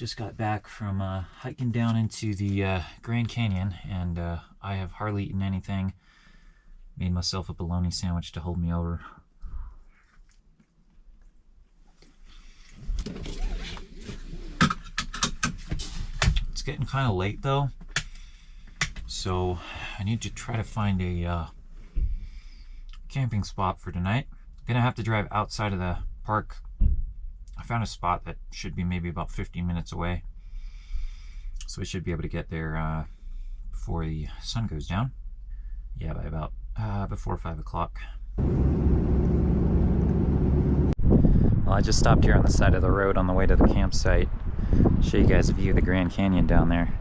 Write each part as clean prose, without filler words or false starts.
Just got back from hiking down into the Grand Canyon, and I have hardly eaten anything. Made myself a bologna sandwich to hold me over. It's getting kind of late though, so I need to try to find a camping spot for tonight. Gonna have to drive outside of the park. I found a spot that should be maybe about 15 minutes away, so we should be able to get there before the sun goes down. Yeah, by about before 5 o'clock. Well, I just stopped here on the side of the road on the way to the campsite. Show you guys a view of the Grand Canyon down there.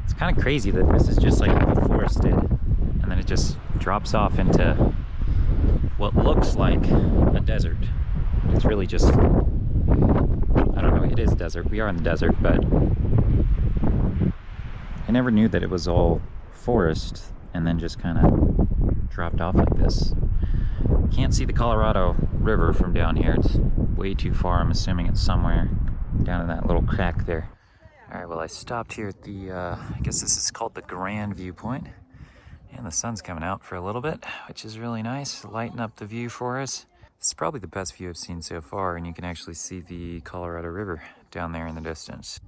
It's kind of crazy that this is just like all forested, and then it just drops off into what looks like a desert. It's really just, I don't know, it is desert. We are in the desert, but I never knew that it was all forest and then just kind of dropped off like this. Can't see the Colorado River from down here. It's way too far. I'm assuming it's somewhere down in that little crack there. All right, well, I stopped here at the, I guess this is called the Grand Viewpoint. And the sun's coming out for a little bit, which is really nice. Lighten up the view for us. It's probably the best view I've seen so far, and you can actually see the Colorado River down there in the distance.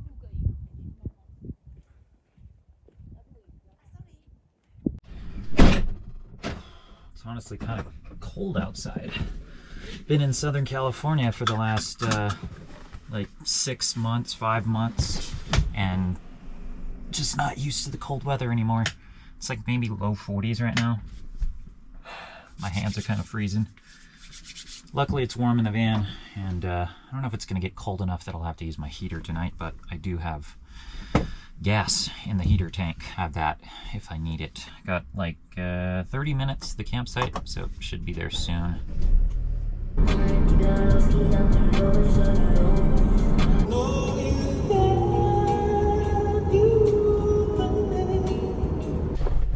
It's honestly kind of cold outside. Been in Southern California for the last like 6 months, 5 months, and just not used to the cold weather anymore. It's like maybe low 40s right now. My hands are kind of freezing. Luckily it's warm in the van, and I don't know if it's going to get cold enough that I'll have to use my heater tonight, but I do have gas in the heater tank. I have that if I need it. Got like 30 minutes to the campsite, so should be there soon.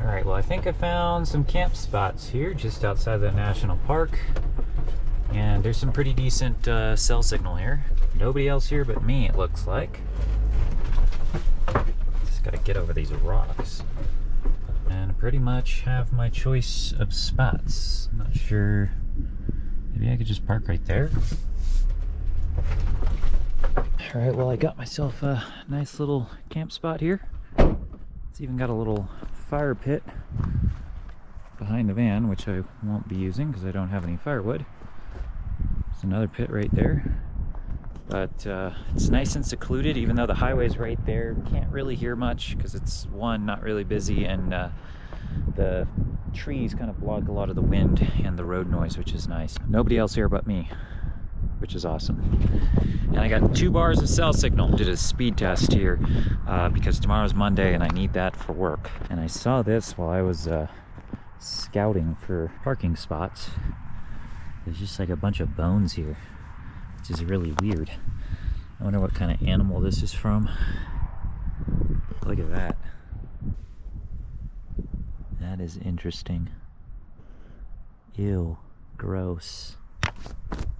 Alright, well, I think I found some camp spots here just outside the national park. And there's some pretty decent cell signal here. Nobody else here but me, it looks like. Just gotta get over these rocks. And pretty much have my choice of spots. I'm not sure. Maybe I could just park right there. Alright, well, I got myself a nice little camp spot here. It's even got a little fire pit behind the van, which I won't be using because I don't have any firewood. There's another pit right there, but it's nice and secluded, even though the highway's right there. Can't really hear much because it's, one, not really busy, and the trees kind of block a lot of the wind and the road noise, which is nice. Nobody else here but me, which is awesome. And I got 2 bars of cell signal. Did a speed test here because tomorrow's Monday and I need that for work. And I saw this while I was scouting for parking spots. There's just like a bunch of bones here, which is really weird. I wonder what kind of animal this is from. Look at that. That is interesting. Ew, gross.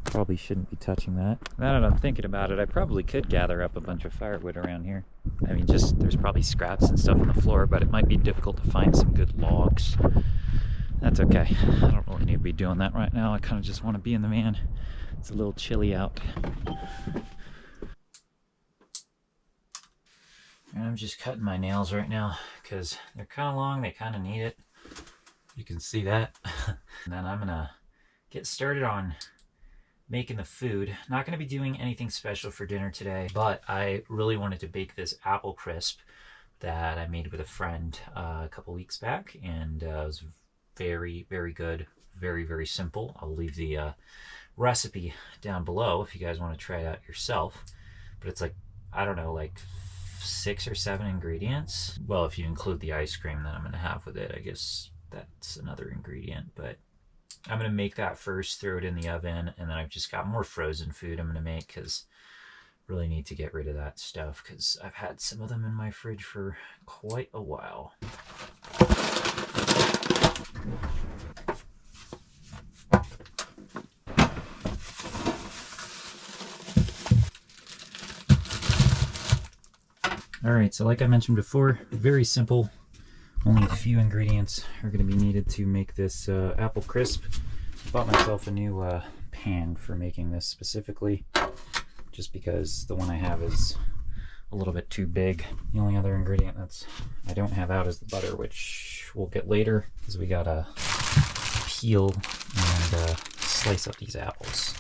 Probably shouldn't be touching that. Now that I'm thinking about it, I probably could gather up a bunch of firewood around here. I mean, just, there's probably scraps and stuff on the floor, but it might be difficult to find some good logs. That's okay. I don't really need to be doing that right now. I kind of just want to be in the van. It's a little chilly out. And I'm just cutting my nails right now because they're kind of long. They kind of need it. You can see that. And then I'm going to get started on making the food. Not going to be doing anything special for dinner today, but I really wanted to bake this apple crisp that I made with a friend a couple weeks back, and it was very, very good. Very, very simple. I'll leave the recipe down below if you guys want to try it out yourself. But it's like, I don't know, like 6 or 7 ingredients. Well, if you include the ice cream that I'm going to have with it, I guess that's another ingredient. But I'm going to make that first, throw it in the oven, and then I've just got more frozen food I'm going to make because I really need to get rid of that stuff because I've had some of them in my fridge for quite a while. Alright, so like I mentioned before, very simple. Only a few ingredients are going to be needed to make this apple crisp. Bought myself a new pan for making this specifically, just because the one I have is a little bit too big. The only other ingredient that's I don't have out is the butter, which we'll get later, because we gotta peel and slice up these apples.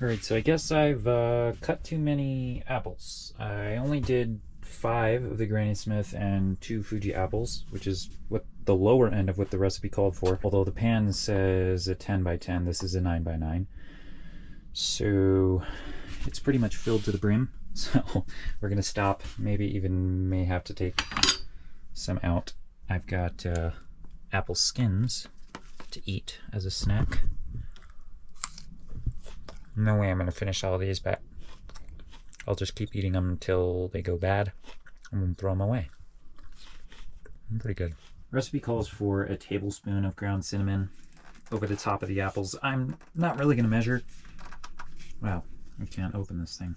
Alright, so I guess I've cut too many apples. I only did 5 of the Granny Smith and 2 Fuji apples, which is what the lower end of what the recipe called for. Although the pan says a 10 by 10, this is a 9 by 9. So it's pretty much filled to the brim. So we're going to stop, maybe even may have to take some out. I've got apple skins to eat as a snack. No way I'm going to finish all of these, but I'll just keep eating them until they go bad and then throw them away. Pretty good. Recipe calls for a tablespoon of ground cinnamon over the top of the apples. I'm not really going to measure. Wow, I can't open this thing.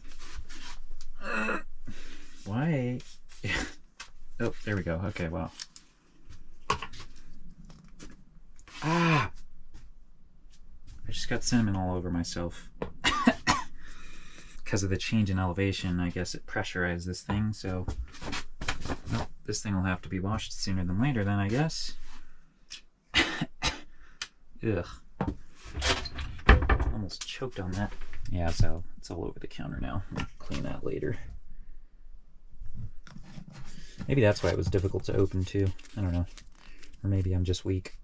Why? Oh, there we go. Okay, wow. Ah! I just got cinnamon all over myself. Because of the change in elevation, I guess it pressurized this thing, so well, this thing will have to be washed sooner than later then, I guess. Ugh. Almost choked on that. Yeah, so it's all over the counter now. I'll clean that later. Maybe that's why it was difficult to open too. I don't know. Or maybe I'm just weak.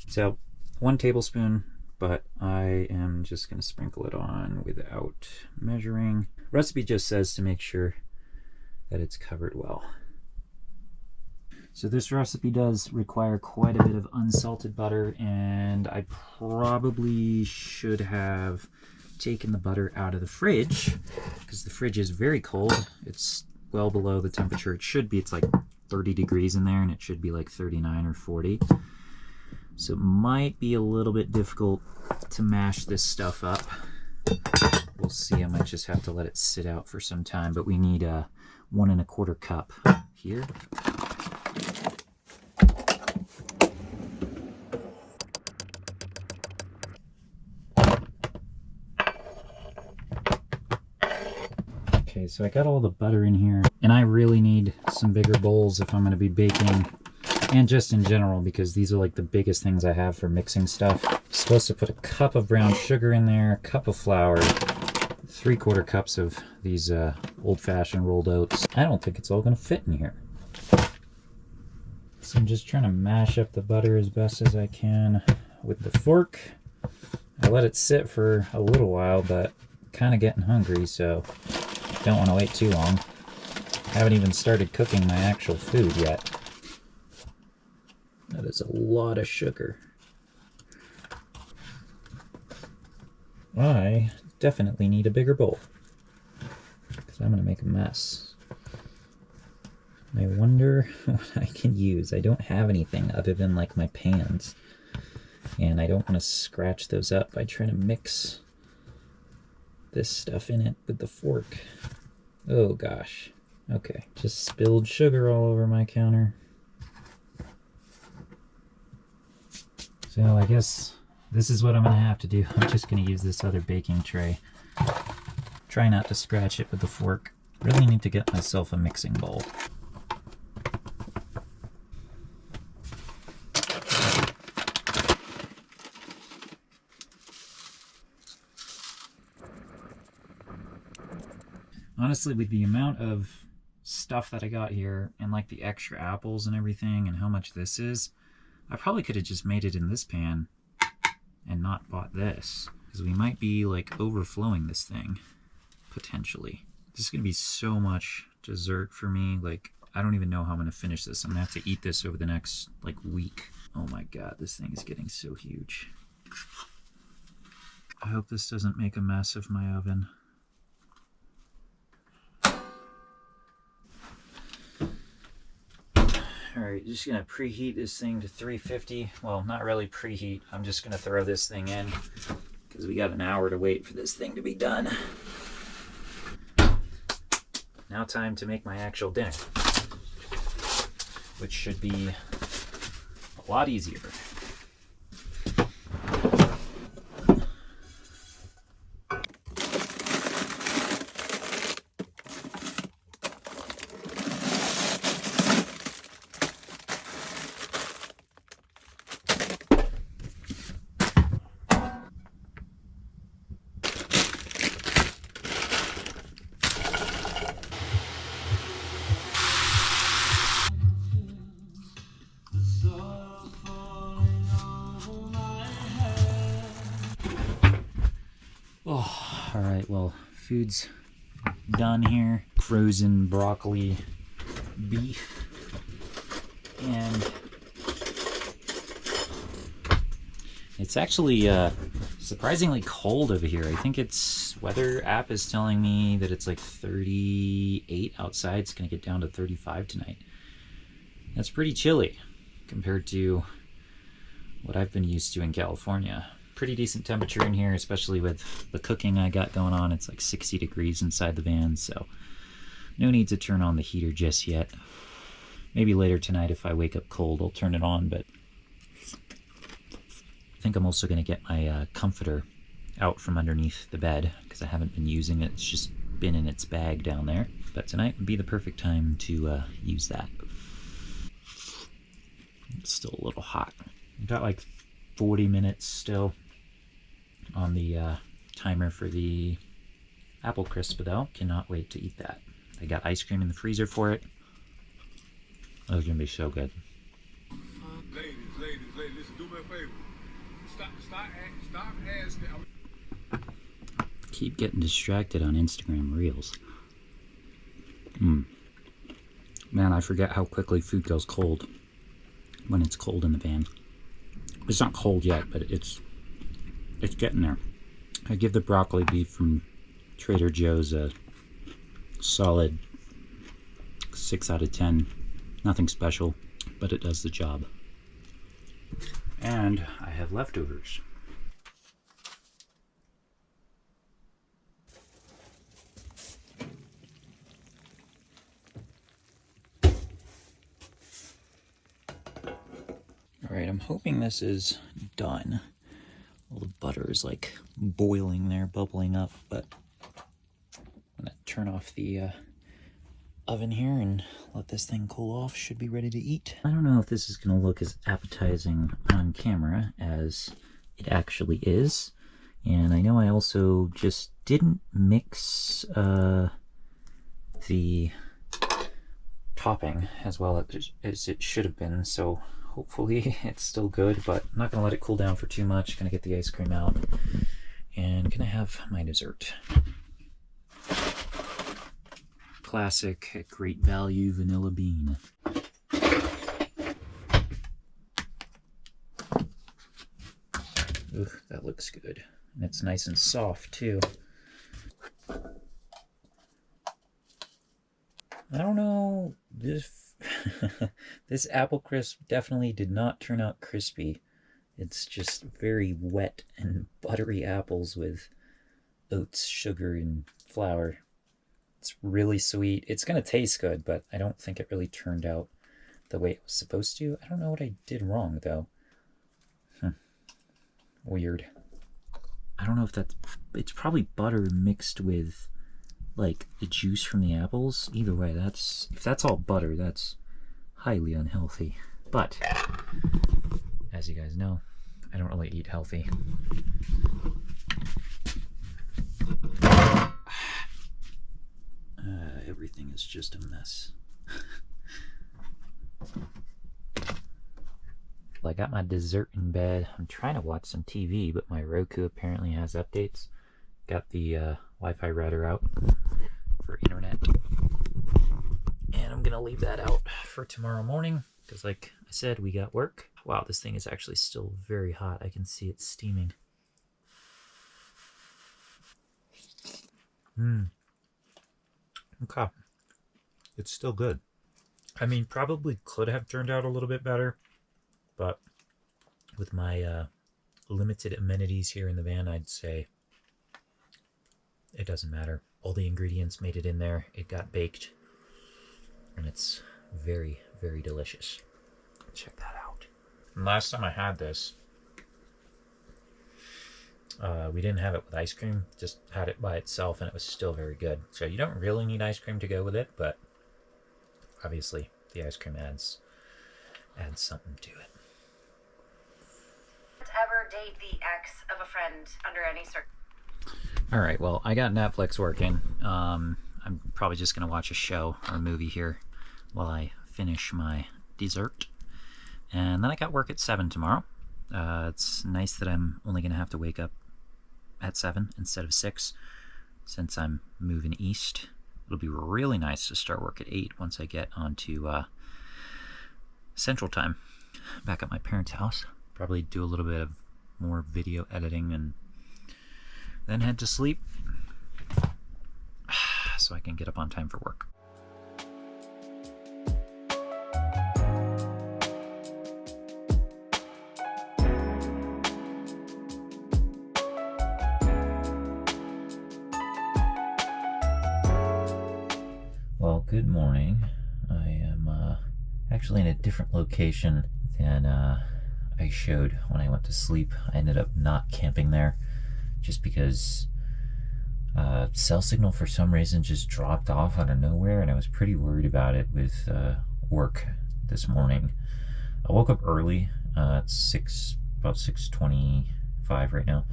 So 1 tablespoon, but I am just going to sprinkle it on without measuring. Recipe just says to make sure that it's covered well. So this recipe does require quite a bit of unsalted butter, and I probably should have taken the butter out of the fridge because the fridge is very cold. It's well below the temperature it should be. It's like 30 degrees in there, and it should be like 39 or 40. So it might be a little bit difficult to mash this stuff up. We'll see. I might just have to let it sit out for some time, but we need a 1 1/4 cup here. Okay, so I got all the butter in here, and I really need some bigger bowls if I'm going to be baking. And just in general, because these are like the biggest things I have for mixing stuff. I'm supposed to put a cup of brown sugar in there, a cup of flour, 3/4 cups of these old-fashioned rolled oats. I don't think it's all going to fit in here. So I'm just trying to mash up the butter as best as I can with the fork. I let it sit for a little while, but kind of getting hungry, so don't want to wait too long. I haven't even started cooking my actual food yet. That is a lot of sugar. I definitely need a bigger bowl because I'm going to make a mess. I wonder what I can use. I don't have anything other than like my pans, and I don't want to scratch those up by trying to mix this stuff in it with the fork. Oh gosh. Okay, just spilled sugar all over my counter. So I guess this is what I'm going to have to do. I'm just going to use this other baking tray. Try not to scratch it with the fork. Really need to get myself a mixing bowl. Honestly, with the amount of stuff that I got here and like the extra apples and everything and how much this is, I probably could have just made it in this pan and not bought this. because we might be like overflowing this thing, potentially. This is gonna be so much dessert for me. Like, I don't even know how I'm gonna finish this. I'm gonna have to eat this over the next like week. Oh my God, this thing is getting so huge. I hope this doesn't make a mess of my oven. Alright, just gonna preheat this thing to 350. Well, not really preheat. I'm just gonna throw this thing in because we got an hour to wait for this thing to be done. Now time to make my actual dinner, which should be a lot easier. Oh, all right, well, food's done here. Frozen broccoli beef. And it's actually surprisingly cold over here. I think its weather app is telling me that it's like 38 outside. It's gonna get down to 35 tonight. That's pretty chilly compared to what I've been used to in California. Pretty decent temperature in here, especially with the cooking I got going on. It's like 60 degrees inside the van, so no need to turn on the heater just yet. Maybe later tonight if I wake up cold, I'll turn it on, but I think I'm also gonna get my comforter out from underneath the bed because I haven't been using it. It's just been in its bag down there. But tonight would be the perfect time to use that. It's still a little hot. I've got like 40 minutes still on the timer for the apple crisp though. Cannot wait to eat that. I got ice cream in the freezer for it. Oh, it's gonna be so good. Ladies, listen, do me a favor. Stop asking. Keep getting distracted on Instagram Reels. Man, I forget how quickly food goes cold when it's cold in the van. It's not cold yet, but it's getting there. I give the broccoli beef from Trader Joe's a solid 6 out of 10. Nothing special, but it does the job. And I have leftovers. Alright, I'm hoping this is done. All the butter is like boiling there, bubbling up, but I'm gonna turn off the oven here and let this thing cool off. Should be ready to eat. I don't know if this is gonna look as appetizing on camera as it actually is. And I know I also just didn't mix the topping as well as it should have been, so hopefully it's still good, but I'm not gonna let it cool down for too much. Gonna get the ice cream out and gonna have my dessert. Classic, great value vanilla bean. Ooh, that looks good. And it's nice and soft too. I don't know, this apple crisp definitely did not turn out crispy. It's just very wet and buttery apples with oats, sugar, and flour. It's really sweet. It's gonna taste good, but I don't think it really turned out the way it was supposed to. I don't know what I did wrong though. Weird. I don't know if it's probably butter mixed with like the juice from the apples. Either way, if that's all butter, that's highly unhealthy. But as you guys know, I don't really eat healthy. Everything is just a mess. Like I got my dessert in bed. I'm trying to watch some TV, but my Roku apparently has updates. Got the Wi-Fi router out for internet. And I'm gonna leave that out for tomorrow morning because, like I said, we got work. Wow, this thing is actually still very hot. I can see it steaming. Okay. It's still good. I mean, probably could have turned out a little bit better, but with my limited amenities here in the van, I'd say it doesn't matter. All the ingredients made it in there. It got baked, and it's very, very delicious. Check that out. And last time I had this, we didn't have it with ice cream, just had it by itself, and it was still very good. So you don't really need ice cream to go with it, but obviously the ice cream adds something to it. Ever date the ex of a friend under any circumstances? All right, well, I got Netflix working. I'm probably just gonna watch a show or a movie here while I finish my dessert. And then I got work at 7 tomorrow. It's nice that I'm only gonna have to wake up at 7 instead of 6 since I'm moving east. It'll be really nice to start work at 8 once I get onto Central Time back at my parents' house. Probably do a little bit of more video editing and then head to sleep so I can get up on time for work. Well, good morning. I am actually in a different location than I showed when I went to sleep. I ended up not camping there just because cell signal for some reason just dropped off out of nowhere, and I was pretty worried about it with work this morning. I woke up early. It's about 6:25 right now,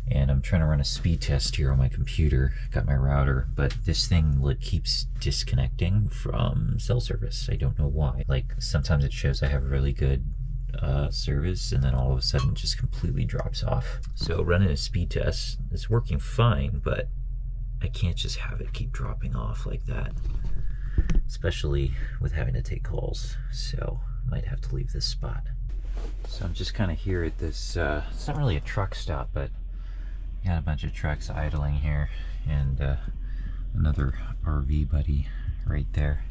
and I'm trying to run a speed test here on my computer. Got my router, but this thing like keeps disconnecting from cell service. I don't know why. Like sometimes it shows I have really good service, and then all of a sudden it just completely drops off. So running a speed test is working fine, but I can't just have it keep dropping off like that, especially with having to take calls. So I might have to leave this spot. So I'm just kind of here at this it's not really a truck stop, but got a bunch of trucks idling here, and another RV buddy right there.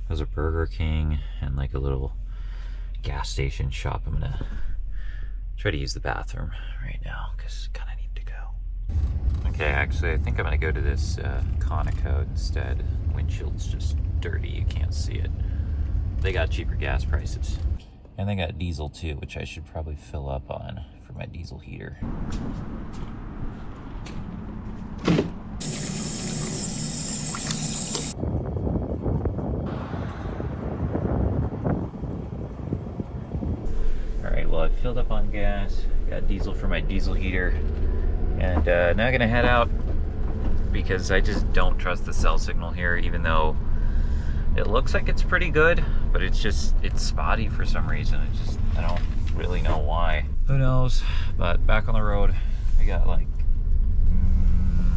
There's a Burger King and like a little gas station shop. I'm gonna try to use the bathroom right now because I kind of need to go. Okay, actually I think I'm gonna go to this Conoco instead. Windshield's just dirty, you can't see it. They got cheaper gas prices, and they got diesel too, which I should probably fill up on for my diesel heater. Well, I filled up on gas, got diesel for my diesel heater, and now I'm gonna head out because I just don't trust the cell signal here, even though it looks like it's pretty good, but it's spotty for some reason. I don't really know why. Who knows? But back on the road, I got like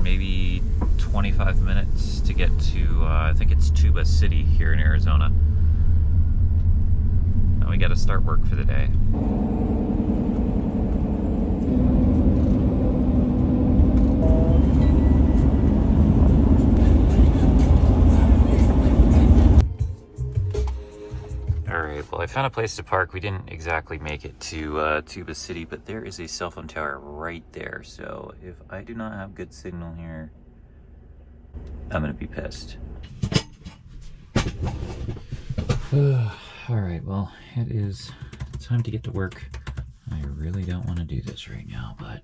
maybe 25 minutes to get to, I think it's Tuba City here in Arizona. Now we gotta start work for the day. Alright, well I found a place to park. We didn't exactly make it to Tuba City, but there is a cell phone tower right there. So if I do not have good signal here, I'm gonna be pissed. Alright, well, it is time to get to work. I really don't want to do this right now, but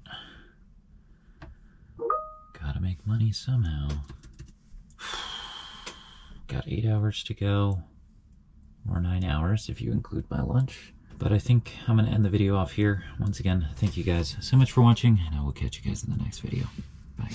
gotta make money somehow. Got 8 hours to go, or 9 hours if you include my lunch. But I think I'm gonna end the video off here. Once again, thank you guys so much for watching, and I will catch you guys in the next video. Bye.